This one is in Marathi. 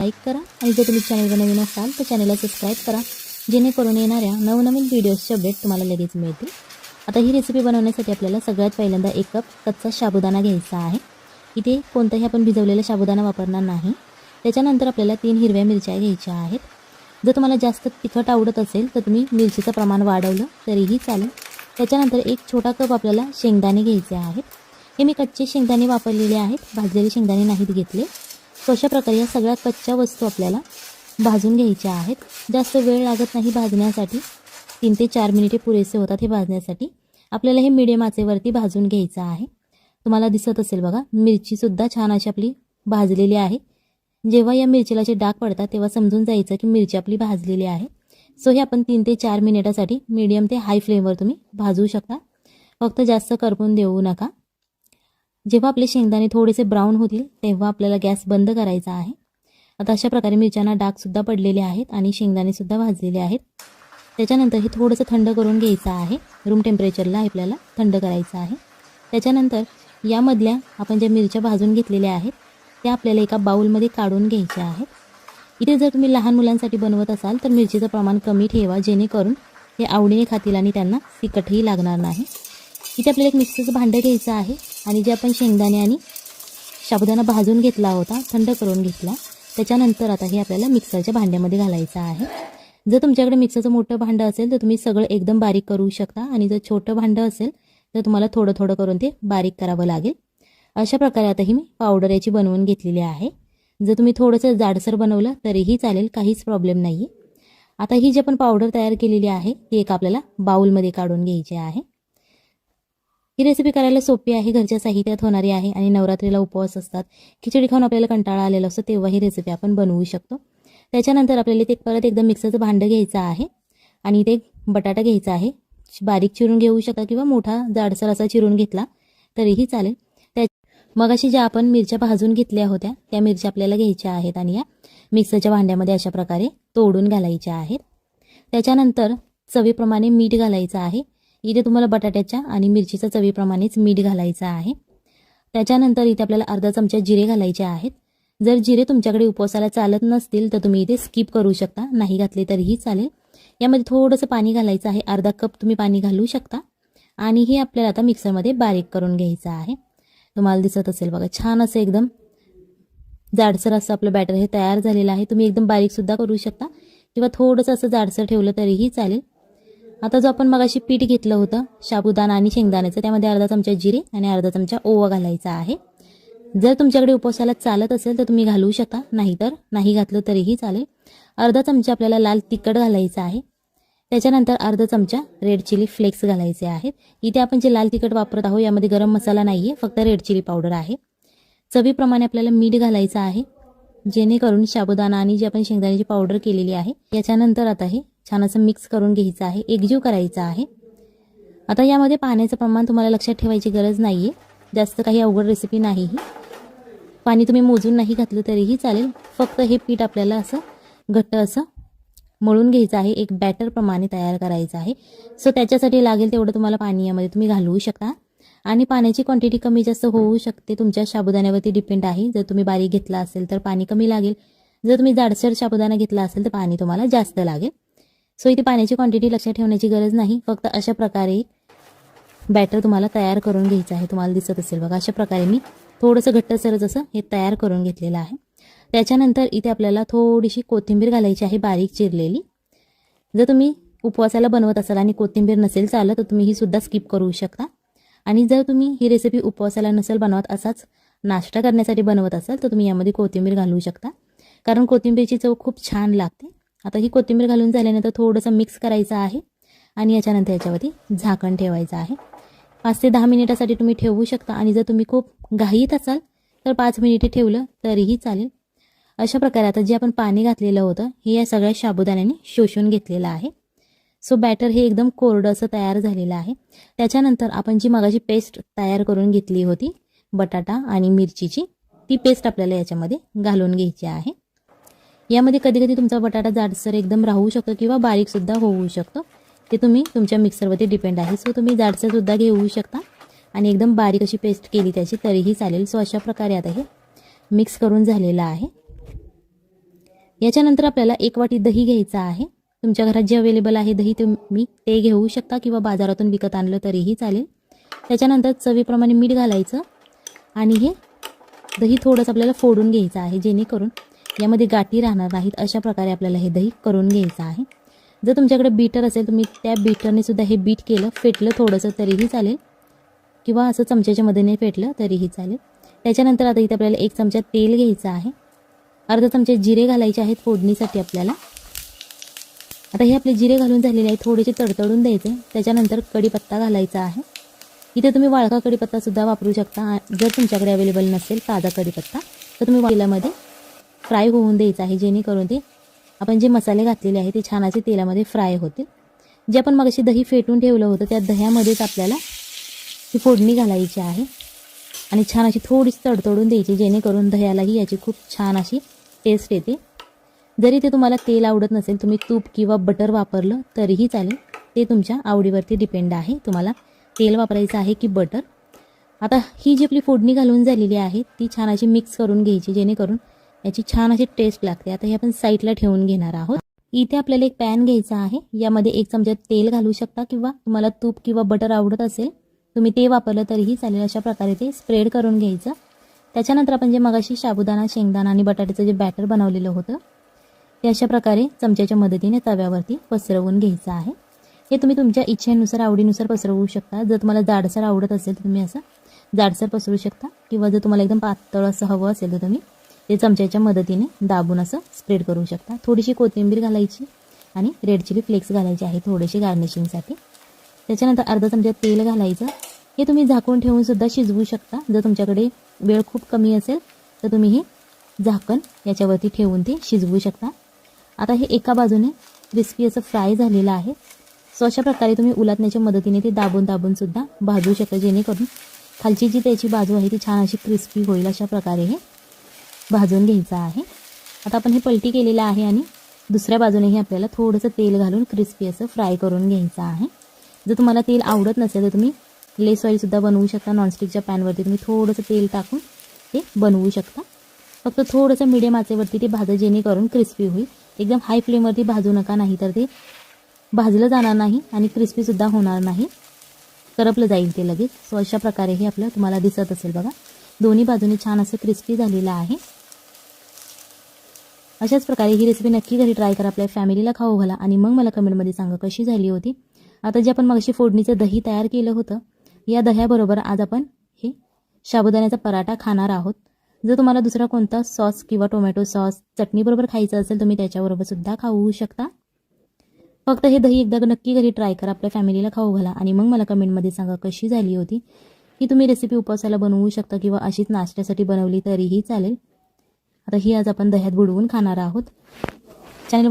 लाईक करा आणि जर तुम्ही चॅनलवर नवीन असाल तर चॅनलला सबस्क्राईब करा, जेणेकरून येणाऱ्या नवनवीन व्हिडिओजचे अपडेट तुम्हाला लगेच मिळतील। आता ही रेसिपी बनवण्यासाठी आपल्याला सगळ्यात पहिल्यांदा 1 कप कच्चा साबुदाणा घ्यायचा आहे। इथे कोणताही आपण भिजवलेला साबुदाणा वापरणार नाही। त्याच्यानंतर आपल्याला 3 हिरव्या मिरच्या घ्यायच्या आहेत। जर तुम्हाला जास्त तिखट आवडत असेल तर तुम्ही मिरचीचं प्रमाण वाढवलं तरीही चालेल। त्याच्यानंतर 1 छोटा कप आपल्याला शेंगदाणे घ्यायचे आहेत। हे मी कच्चे शेंगदाणे वापरलेले आहेत, भाजलेले शेंगदाणे नाहीत घेतले। सो अशा प्रकारे या सगळ्या कच्च्या वस्तू आपल्याला भाजून घ्यायच्या आहेत। जास्त वेळ लागत नाही भाजण्यासाठी, 3 ते 4 मिनिटे पुरेसे होतात हे भाजण्यासाठी। आपल्याला हे मीडियम आचेवरती भाजून घ्यायचं आहे। तुम्हाला दिसत असेल बघा, मिरची सुद्धा छान अशी आपली भाजलेली आहे। जेव्हा या मिरचीला जे डाग पडतात तेव्हा समजून जायचं की मिरची आपली भाजलेली आहे। सो हे आपण 3 ते 4 मिनिटासाठी मीडियम ते हाय फ्लेमवर तुम्ही भाजू शकता, फक्त जास्त करपून देऊ नका। जेव्हा आपले शेंगदाणे थोडेसे ब्राऊन होतील तेव्हा आपल्याला गॅस बंद करायचा आहे। आता अशा प्रकारे मिरच्यांना डाग सुद्धा पडलेले आहेत आणि शेंगदाणे सुद्धा भाजलेले आहेत। त्याच्यानंतर हे थोडंसं थंड करून घ्यायचं आहे, रूम टेम्परेचरला आपल्याला थंड करायचं आहे। त्याच्यानंतर यामधल्या आपण ज्या मिरच्या भाजून घेतलेल्या आहेत त्या आपल्याला एका बाउलमध्ये काढून घ्यायच्या आहेत। इथे जर तुम्ही लहान मुलांसाठी बनवत असाल तर मिरचीचं प्रमाण कमी ठेवा, जेणेकरून हे आवडीने खातील आणि त्यांना तिखटही लागणार नाही। इथे आपल्याला एक मिक्सरचं भांडं घ्यायचं आहे आणि जे आपण शेंगदाणे आणि साबुदाणा भाजून घेतला होता, थंड करून घेतला, त्याच्यानंतर आता हे आपल्याला मिक्सरच्या भांड्यामध्ये घालायचं आहे। जर तुमच्याकडे मिक्सरचं मोठं भांडं असेल तर तुम्ही सगळं एकदम बारीक करू शकता आणि जर छोटं भांडं असेल तर तुम्हाला थोडं थोडं करून ते बारीक करावं लागेल। अशा प्रकारे आता ही मी पावडर याची बनवून घेतलेली आहे। जर तुम्ही थोडंसं जाडसर बनवलं तरीही चालेल, काहीच प्रॉब्लेम नाही आहे। आता ही जी आपण पावडर तयार केलेली आहे ती एक आपल्याला बाउलमध्ये काढून घ्यायची आहे। ही रेसिपी करायला सोपी आहे, घरच्या साहित्यात होणारी आहे आणि नवरात्रीला उपवास असतात, खिचडी खाऊन आपल्याला कंटाळा आलेला असतो तेव्हा ही रेसिपी आपण बनवू शकतो। त्याच्यानंतर आपल्याला ते परत एकदा मिक्सरचं भांडं घ्यायचं आहे आणि ते बटाटा घ्यायचा आहे। बारीक चिरून घेऊ शकता किंवा मोठा जाडसर असा चिरून घेतला तरीही चालेल। मगाशी ज्या आपण मिरच्या भाजून घेतल्या होत्या त्या मिरच्या आपल्याला घ्यायच्या आहेत आणि या मिक्सरच्या भांड्यामध्ये अशा प्रकारे तोडून घालायच्या आहेत। त्याच्यानंतर चवीप्रमाणे मीठ घालायचं आहे। इथे तुम्हाला बटाट्याच्या आणि मिरचीच्या चवीप्रमाणेच मीठ घालायचं आहे। त्याच्यानंतर इथे आपल्याला अर्धा चमचा जिरे घालायचे आहेत। जर जिरे तुमच्याकडे उपवासाला चालत नसतील तर तुम्ही इथे स्किप करू शकता, नाही घातले तरीही चालेल। यामध्ये थोडंसं पाणी घालायचं आहे, अर्धा कप तुम्ही पाणी घालू शकता आणि हे आपल्याला आता मिक्सरमध्ये बारीक करून घ्यायचं आहे। तुम्हाला दिसत असेल बघा, छान असं एकदम जाडसर असं आपलं बॅटर हे तयार झालेलं आहे। तुम्ही एकदम बारीक सुद्धा करू शकता किंवा थोडंसं असं जाडसर ठेवलं तरीही चालेल। आता जो आपण मगाशी पीठ घेतलं होतं साबुदाणा आणि शेंगदाण्याचं, त्यामध्ये अर्धा चमचा जिरे आणि अर्धा चमचा ओवा घालायचा आहे। जर तुमच्याकडे उपवासाला चालत असेल तर तुम्ही घालू शकता, नाहीतर नाही घातलं तरीही चालेल। अर्धा चमचा आपल्याला लाल तिखट घालायचं आहे। त्याच्यानंतर अर्धा चमचा रेड चिली फ्लेक्स घालायचे आहेत। इथे आपण जे लाल तिखट वापरत आहोत यामध्ये गरम मसाला नाही आहे, फक्त रेड चिली पावडर आहे। चवीप्रमाणे आपल्याला मीठ घालायचं आहे, जेणेकरून साबुदाणा आणि जी आपण शेंगदाण्याची पावडर केलेली आहे याच्यानंतर आता हे छान असं मिक्स करून घ्यायचं आहे, एकजीव करायचं आहे। आता यामध्ये पाण्याचं प्रमाण तुम्हाला लक्षात ठेवायची गरज नाही आहे, जास्त काही अवघड रेसिपी नाही ही। पाणी तुम्ही मोजून नाही घातलं तरीही चालेल, फक्त हे पीठ आपल्याला असं घट्ट असं मळून घ्यायचं आहे, एक बॅटर प्रमाणे तयार करायचं आहे। सो त्याच्यासाठी लागेल तेवढं तुम्हाला पाणी यामध्ये तुम्ही घालवू शकता आणि पाण्याची क्वांटिटी कमी जास्त होऊ शकते, तुमच्या साबुदाण्यावरती डिपेंड आहे। जर तुम्ही बारीक घेतला असेल तर पाणी कमी लागेल, जर तुम्ही जाडसर साबुदाणा घेतला असेल तर पाणी तुम्हाला जास्त लागेल। सो इथे पाण्याची क्वांटिटी लक्षात ठेवण्याची गरज नाही, फक्त अशा प्रकारे बॅटर तुम्हाला तयार करून घ्यायचं आहे। तुम्हाला दिसत असेल बघा, अशा प्रकारे मी थोडंसं घट्टसरच असं हे तयार करून घेतलेलं आहे। त्याच्यानंतर इथे आपल्याला थोडीशी कोथिंबीर घालायची आहे, बारीक चिरलेली। जर तुम्ही उपवासाला बनवत असाल आणि कोथिंबीर नसेल चालत तर तुम्ही ही सुद्धा स्किप करू शकता। आणि जर तुम्ही ही रेसिपी उपवासाला नसेल बनवत, असाच नाश्ता करण्यासाठी बनवत असाल तर तुम्ही यामध्ये कोथिंबीर घालू शकता, कारण कोथिंबीरची चव खूप छान लागते। आता ही कोथिंबीर घालून झाल्यानंतर थोडंसं मिक्स करायचं आहे आणि याच्यानंतर याच्यावरती झाकण ठेवायचं आहे। 5 ते 10 मिनिटासाठी तुम्ही ठेवू शकता आणि जर तुम्ही खूप घाईत असाल तर 5 मिनिटे ठेवलं तरीही चालेल। अशा प्रकारे आता जे आपण पाणी घातलेलं होतं हे या सगळ्या साबुदाण्याने शोषून घेतलेलं आहे। सो बॅटर हे एकदम कोरडं असं तयार झालेलं आहे। त्याच्यानंतर आपण जी मगाची पेस्ट तयार करून घेतली होती बटाटा आणि मिरचीची, ती पेस्ट आपल्याला याच्यामध्ये घालून घ्यायची आहे। यामध्ये कधी कधी तुमचा बटाटा जाडसर एकदम राहू शकतो किंवा बारीकसुद्धा होऊ शकतो, ते तुम्ही तुमच्या मिक्सरवरती डिपेंड आहे। सो तुम्ही जाडसरसुद्धा घेऊ शकता आणि एकदम बारीक अशी पेस्ट केली त्याची तरीही चालेल। सो अशा प्रकारे आता हे मिक्स करून झालेलं आहे। याच्यानंतर आपल्याला 1 वाटी दही घ्यायचं आहे. तुमच्या घरात जे अवेलेबल आहे दही तुम्ही ते घेऊ शकता किंवा बाजारातून विकत आणलं तरीही चालेल. त्याच्यानंतर चवीप्रमाणे मीठ घालायचं आणि हे दही थोडंसं आपल्याला फोडून घ्यायचं आहे, जेणेकरून यामध्ये गाठी राहणार नाहीत. अशा प्रकारे आपल्याला हे दही करून घ्यायचं आहे. जर तुमच्याकडे बीटर असेल तुम्ही त्या बीटरने सुद्धा हे बीट केलं, फेटलं थोडंसं तरीही चालेल किंवा असं चमच्याच्या मदतीने फेटलं तरीही चालेल. त्याच्यानंतर आता इथे आपल्याला 1 चमचा तेल घ्यायचं आहे. अर्धा चमचा जिरे घालायचे आहेत फोडणीसाठी आपल्याला. आता हे आपले जिरे घालून झालेले आहे, थोडेसे तडतडून द्यायचे. त्याच्यानंतर कढीपत्ता घालायचा आहे. इथे तुम्ही वाळका कढीपत्तासुद्धा वापरू शकता. जर तुमच्याकडे अवेलेबल नसेल ताजा कढीपत्ता तर तुम्ही तेलामध्ये फ्राय होऊन द्यायचं आहे, जेणेकरून ते आपण जे मसाले घातलेले आहे ते छान असे तेलामध्ये फ्राय होतील. जे आपण मगाशी दही फेटून ठेवलं होतं त्या दह्यामध्येच आपल्याला ही फोडणी घालायची आहे आणि छान अशी थोडीशी तडतडून द्यायची, जेणेकरून दह्यालाही याची खूप छान अशी टेस्ट येते. जरी ते तुम्हाला तेल आवडत नसेल तुम्ही तूप किंवा बटर वापरलं तरीही चालेल, ते तुमच्या आवडीवरती डिपेंड आहे तुम्हाला तेल वापरायचं आहे की बटर. आता ही जी आपली फोडणी घालून झालेली आहे ती छान अशी मिक्स करून घ्यायची, जेणेकरून याची छान अशी टेस्ट लागते. आता हे आपण साईडला ठेवून घेणार आहोत. इथे आपल्याला एक पॅन घ्यायचा आहे. यामध्ये 1 चमचा तेल घालू शकता किंवा तुम्हाला तूप किंवा बटर आवडत असेल तुम्ही ते वापरलं तरीही चालेल. अशा प्रकारे ते स्प्रेड करून घ्यायचं. त्याच्यानंतर आपण जे मगाशी साबुदाणा, शेंगदाणा आणि बटाट्याचं जे बॅटर बनवलेलं होतं ते अशा प्रकारे चमच्याच्या मदतीने तव्यावरती पसरवून घ्यायचं आहे. हे तुम्ही तुमच्या इच्छेनुसार आवडीनुसार पसरवू शकता. जर तुम्हाला जाडसर आवडत असेल तर तुम्ही असं जाडसर पसरू शकता किंवा जर तुम्हाला एकदम पातळ असं हवं असेल तर तुम्ही ते चमच्याच्या मदतीने दाबून असं स्प्रेड करू शकता. थोडीशी कोथिंबीर घालायची आणि रेड चिली फ्लेक्स घालायचे आहे थोडेसे गार्निशिंगसाठी. त्याच्यानंतर अर्धा चमचा तेल घालायचं. हे तुम्ही झाकून ठेवून सुद्धा शिजवू शकता. जर तुमच्याकडे वेळ खूप कमी असेल तर तुम्ही हे झाकण याच्यावरती ठेवून ते शिजवू शकता. आता हे एका बाजूने क्रिस्पी असं फ्राय झालेलं आहे. सो अशा प्रकारे तुम्ही उलटण्याच्या मदतीने ते दाबून दाबून सुद्धा भाजू शकता, जेणेकरून खालची जी त्याची बाजू आहे ती छान अशी क्रिस्पी होईल. अशा प्रकारे हे भाजून घ्यायचं आहे. आता आपण हे पलटी केलेलं आहे आणि दुसऱ्या बाजूनेही आपल्याला थोडंसं तेल घालून क्रिस्पी असं फ्राय करून घ्यायचं आहे. जर तुम्हाला तेल आवडत नसेल तर तुम्ही लेस ऑइलसुद्धा बनवू शकता. नॉनस्टिकच्या पॅनवरती तुम्ही थोडंसं तेल टाकून ते बनवू शकता. फक्त थोडंसं मिडियम आचेवरती ते भाजा, जेणेकरून क्रिस्पी होईल. एकदम हाय फ्लेमवरती भाजू नका, नाही तर ते भाजलं जाणार नाही आणि क्रिस्पीसुद्धा होणार नाही, करपलं जाईल ते लगेच. सो अशा प्रकारे हे आपलं तुम्हाला दिसत असेल बघा, दोन्ही बाजूने छान असं क्रिस्पी झालेलं आहे. अशाच प्रकारे ही रेसिपी नक्की घरी ट्राय करा, आपल्या फॅमिलीला खाऊ घाला आणि मग मला कमेंटमध्ये सांगा कशी झाली होती. आता जे आपण मगाशी फोडणीचं दही तयार केलं होतं या दह्याबरोबर आज आपण हे साबुदाण्याचा पराठा खाणार आहोत. जर तुम्हाला दुसरा कोणता सॉस किंवा टोमॅटो सॉस चटणीबरोबर खायचं असेल तुम्ही त्याच्याबरोबर सुद्धा खाऊ शकता. फक्त हे दही एकदा नक्की घरी ट्राय करा, आपल्या फॅमिलीला खाऊ घाला आणि मग मला कमेंटमध्ये सांगा कशी झाली होती. ही तुम्ही रेसिपी उपवासाला बनवू शकता किंवा अशीच नाश्त्यासाठी बनवली तरीही चालेल. आता ही आज आपण दह्यात बुडवून खाणार आहोत. चॅनल